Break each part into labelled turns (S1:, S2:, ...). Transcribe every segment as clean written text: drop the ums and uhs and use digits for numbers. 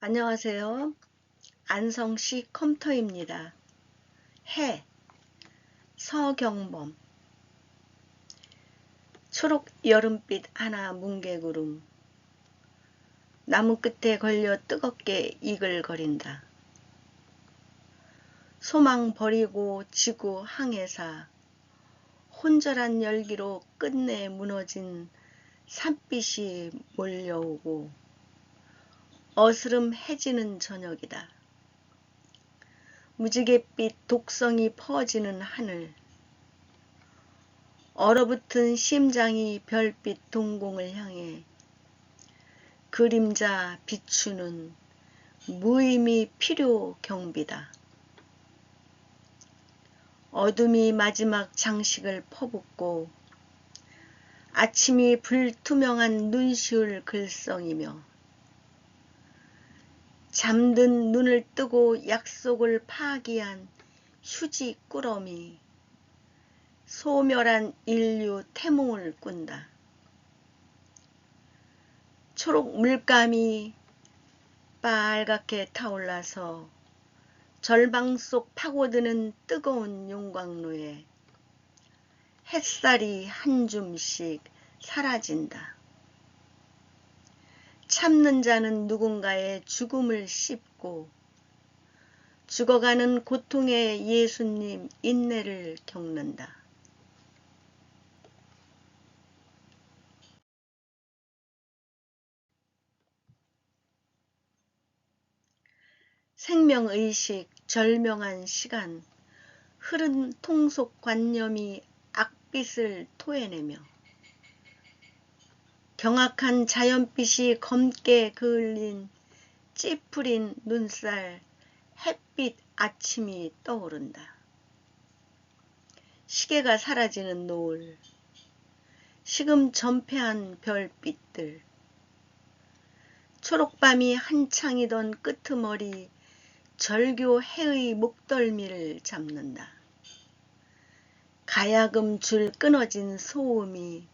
S1: 안녕하세요. 안성시 컴퓨터입니다. 해, 서경범. 초록 여름빛 하나 뭉게구름. 나무 끝에 걸려 뜨겁게 이글거린다. 소망 버리고 지구 항해사. 혼절한 열기로 끝내 무너진 산빛이 몰려오고 어스름 해지는 저녁이다. 무지갯빛 독성이 퍼지는 하늘. 얼어붙은 심장이 별빛 동공을 향해 그림자 비추는 무의미 필요 경비다. 어둠이 마지막 장식을 퍼붓고 아침이 불투명한 눈시울 글썽이며 잠든 눈을 뜨고 약속을 파기한 휴지 꾸러미 소멸한 인류 태몽을 꾼다. 초록 물감이 빨갛게 타올라서 절망 속 파고드는 뜨거운 용광로에 햇살이 한 줌씩 사라진다. 참는 자는 누군가의 죽음을 씹고 죽어가는 고통의 예수님 인내를 겪는다. 생명의식 절명한 시간, 흐른 통속관념이 악빛을 토해내며 경악한 자연빛이 검게 그을린 찌푸린 눈살, 햇빛 아침이 떠오른다. 시계가 사라지는 노을, 시금 전폐한 별빛들, 초록밤이 한창이던 끄트머리 절교 해의 목덜미를 잡는다. 가야금 줄 끊어진 소음이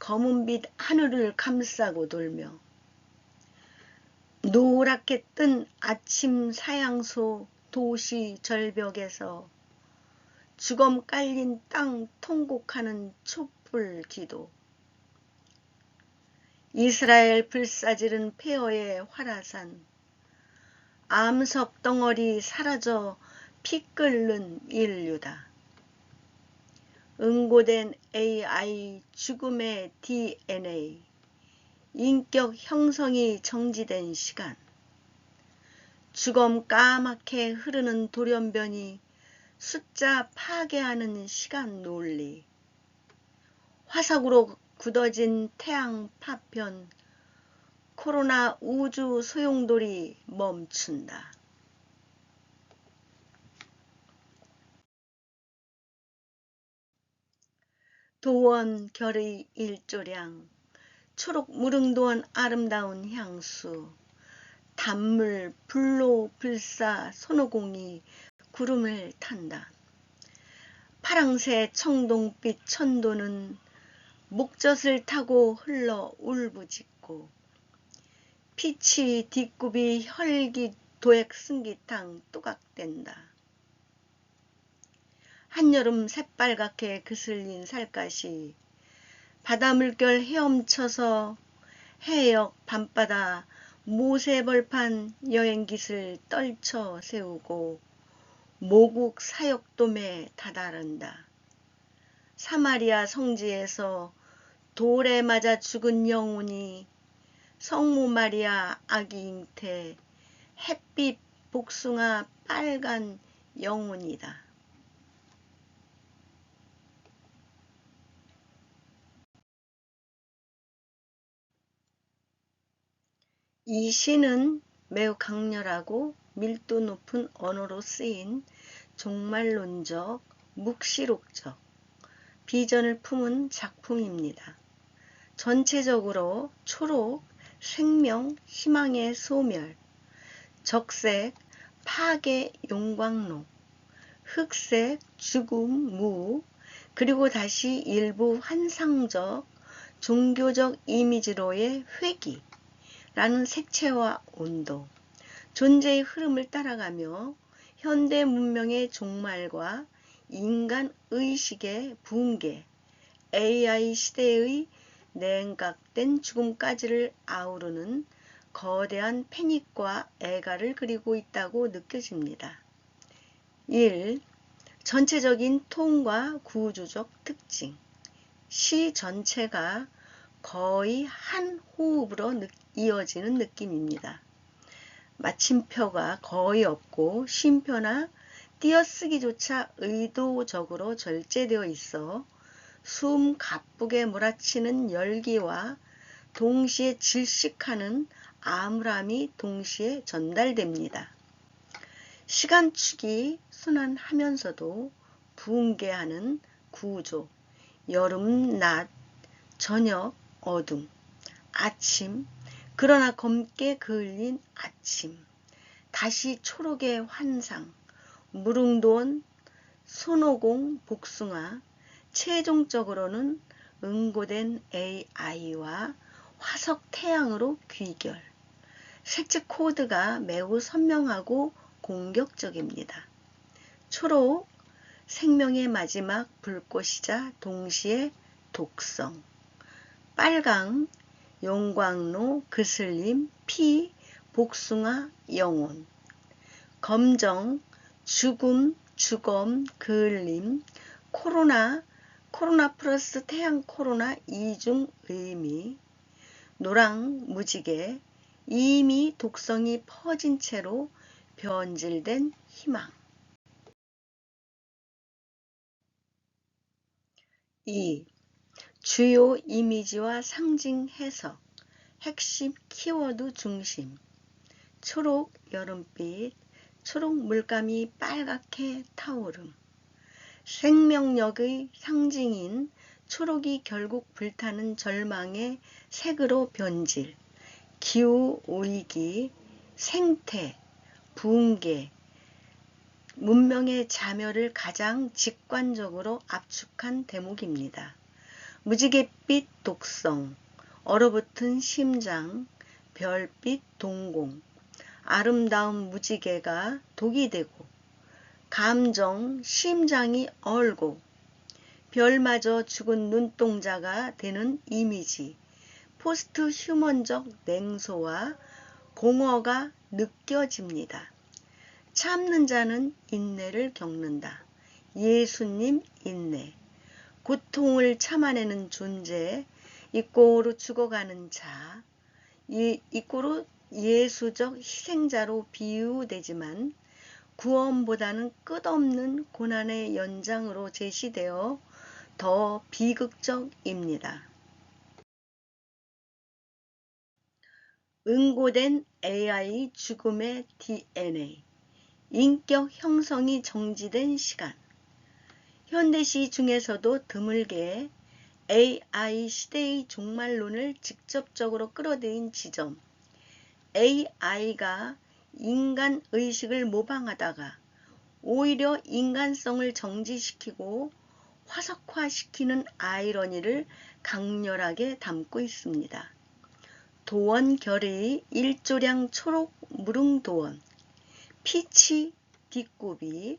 S1: 검은빛 하늘을 감싸고 돌며 노랗게 뜬 아침 사양소 도시 절벽에서 주검 깔린 땅 통곡하는 촛불 기도. 이스라엘 불사지른 폐허의 화라산, 암석 덩어리 사라져 피 끓는 인류다. 응고된 AI 죽음의 DNA, 인격 형성이 정지된 시간, 주검 까맣게 흐르는 돌연변이 숫자 파괴하는 시간 논리, 화석으로 굳어진 태양 파편, 코로나 우주 소용돌이 멈춘다. 도원 결의 일조량, 초록 무릉도원 아름다운 향수, 단물 불로 불사 손오공이 구름을 탄다. 파랑새 청동빛 천도는 목젖을 타고 흘러 울부짖고 피치 뒷굽이 혈기 도액 승기탕 또각댄다. 한여름 새빨갛게 그슬린 살갗이 바다 물결 헤엄쳐서 해역 밤바다 모세벌판 여행깃을 떨쳐 세우고 모국 사역돔에 다다른다. 사마리아 성지에서 돌에 맞아 죽은 영혼이 성모 마리아 아기 잉태 햇빛 복숭아 빨간 영혼이다. 이 시는 매우 강렬하고 밀도 높은 언어로 쓰인 종말론적, 묵시록적 비전을 품은 작품입니다. 전체적으로 초록, 생명, 희망의 소멸, 적색, 파괴, 용광로, 흑색, 죽음, 무, 그리고 다시 일부 환상적, 종교적 이미지로의 회귀, 라는 색채와 온도, 존재의 흐름을 따라가며 현대 문명의 종말과 인간 의식의 붕괴, AI 시대의 냉각된 죽음까지를 아우르는 거대한 패닉과 애가를 그리고 있다고 느껴집니다. 1. 전체적인 톤과 구조적 특징. 시 전체가 거의 한 호흡으로 이어지는 느낌입니다. 마침표가 거의 없고 쉼표나 띄어쓰기조차 의도적으로 절제되어 있어 숨 가쁘게 몰아치는 열기와 동시에 질식하는 암울함이 동시에 전달됩니다. 시간축이 순환하면서도 붕괴하는 구조, 여름, 낮, 저녁, 어둠, 아침, 그러나 검게 그을린 아침, 다시 초록의 환상, 무릉도원, 손오공, 복숭아, 최종적으로는 응고된 AI와 화석 태양으로 귀결. 색채 코드가 매우 선명하고 공격적입니다. 초록, 생명의 마지막 불꽃이자 동시에 독성. 빨강, 용광로, 그슬림, 피, 복숭아, 영혼. 검정, 죽음, 주검, 그을림, 코로나 플러스 태양 코로나 이중 의미. 노랑, 무지개, 이미 독성이 퍼진 채로 변질된 희망. 2. 주요 이미지와 상징 해석, 핵심 키워드 중심. 초록 여름빛, 초록 물감이 빨갛게 타오름. 생명력의 상징인 초록이 결국 불타는 절망의 색으로 변질. 기후위기, 생태, 붕괴, 문명의 자멸을 가장 직관적으로 압축한 대목입니다. 무지갯빛 독성, 얼어붙은 심장, 별빛 동공, 아름다운 무지개가 독이 되고 감정, 심장이 얼고 별마저 죽은 눈동자가 되는 이미지, 포스트 휴먼적 냉소와 공허가 느껴집니다. 참는 자는 인내를 겪는다. 예수님 인내. 고통을 참아내는 존재, 이꼬로 죽어가는 자, 이꼬로 예수적 희생자로 비유되지만 구원보다는 끝없는 고난의 연장으로 제시되어 더 비극적입니다. 응고된 AI 죽음의 DNA, 인격 형성이 정지된 시간. 현대시 중에서도 드물게 AI 시대의 종말론을 직접적으로 끌어들인 지점, AI가 인간 의식을 모방하다가 오히려 인간성을 정지시키고 화석화시키는 아이러니를 강렬하게 담고 있습니다. 도원 결의 일조량 초록 무릉도원, 피치 뒷굽이,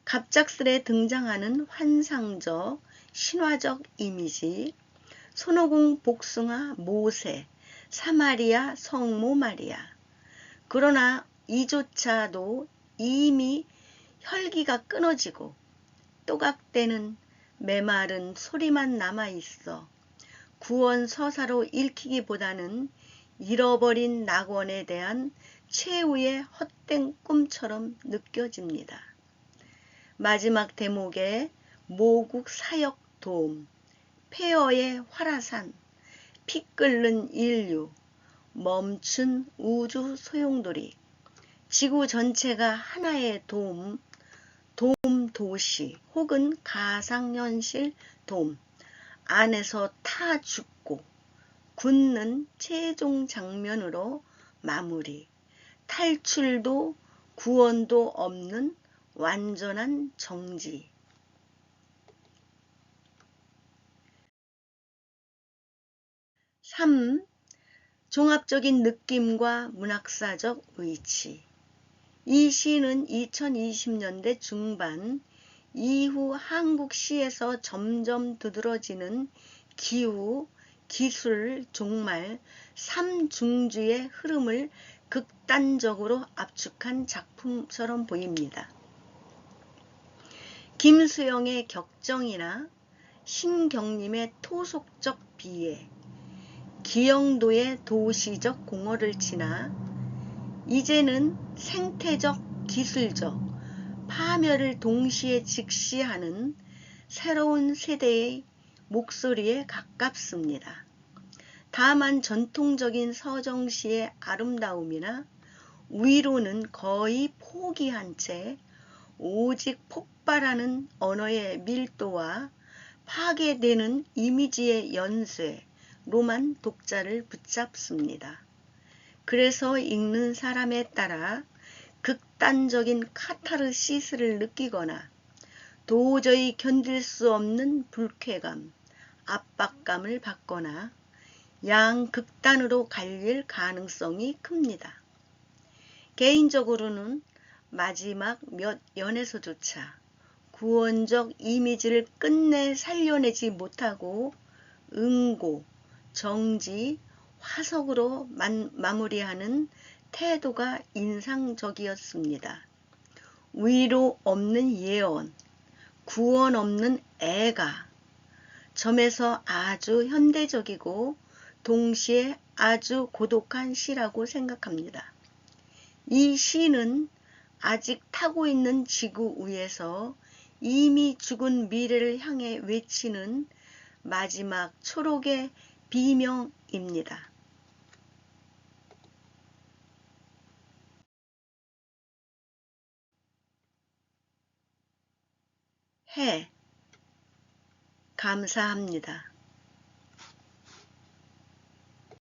S1: 갑작스레 등장하는 환상적 신화적 이미지, 손오공 복숭아 모세, 사마리아 성모 마리아. 그러나 이조차도 이미 혈기가 끊어지고 또각대는 메마른 소리만 남아있어 구원 서사로 읽히기보다는 잃어버린 낙원에 대한 최후의 헛된 꿈처럼 느껴집니다. 마지막 대목에 모국 사역 도움, 폐허의 화라산, 피 끓는 인류, 멈춘 우주 소용돌이, 지구 전체가 하나의 돔 도시 혹은 가상현실 돔 안에서 타 죽고 굳는 최종 장면으로 마무리. 탈출도 구원도 없는 완전한 정지. 3. 종합적인 느낌과 문학사적 의치. 이 시는 2020년대 중반 이후 한국 시에서 점점 두드러지는 기후, 기술, 종말, 삼중주의 흐름을 극단적으로 압축한 작품처럼 보입니다. 김수영의 격정이나 신경림의 토속적 비애, 기영도의 도시적 공허를 지나 이제는 생태적, 기술적 파멸을 동시에 직시하는 새로운 세대의 목소리에 가깝습니다. 다만 전통적인 서정시의 아름다움이나 위로는 거의 포기한 채 오직 폭발하는 언어의 밀도와 파괴되는 이미지의 연쇄로만 독자를 붙잡습니다. 그래서 읽는 사람에 따라 극단적인 카타르시스를 느끼거나 도저히 견딜 수 없는 불쾌감, 압박감을 받거나 양극단으로 갈릴 가능성이 큽니다. 개인적으로는 마지막 몇 연에서조차 구원적 이미지를 끝내 살려내지 못하고 응고, 정지, 화석으로 마무리하는 태도가 인상적이었습니다. 위로 없는 예언, 구원 없는 애가 점에서 아주 현대적이고 동시에 아주 고독한 시라고 생각합니다. 이 시는 아직 타고 있는 지구 위에서 이미 죽은 미래를 향해 외치는 마지막 초록의 비명입니다. 해. 감사합니다.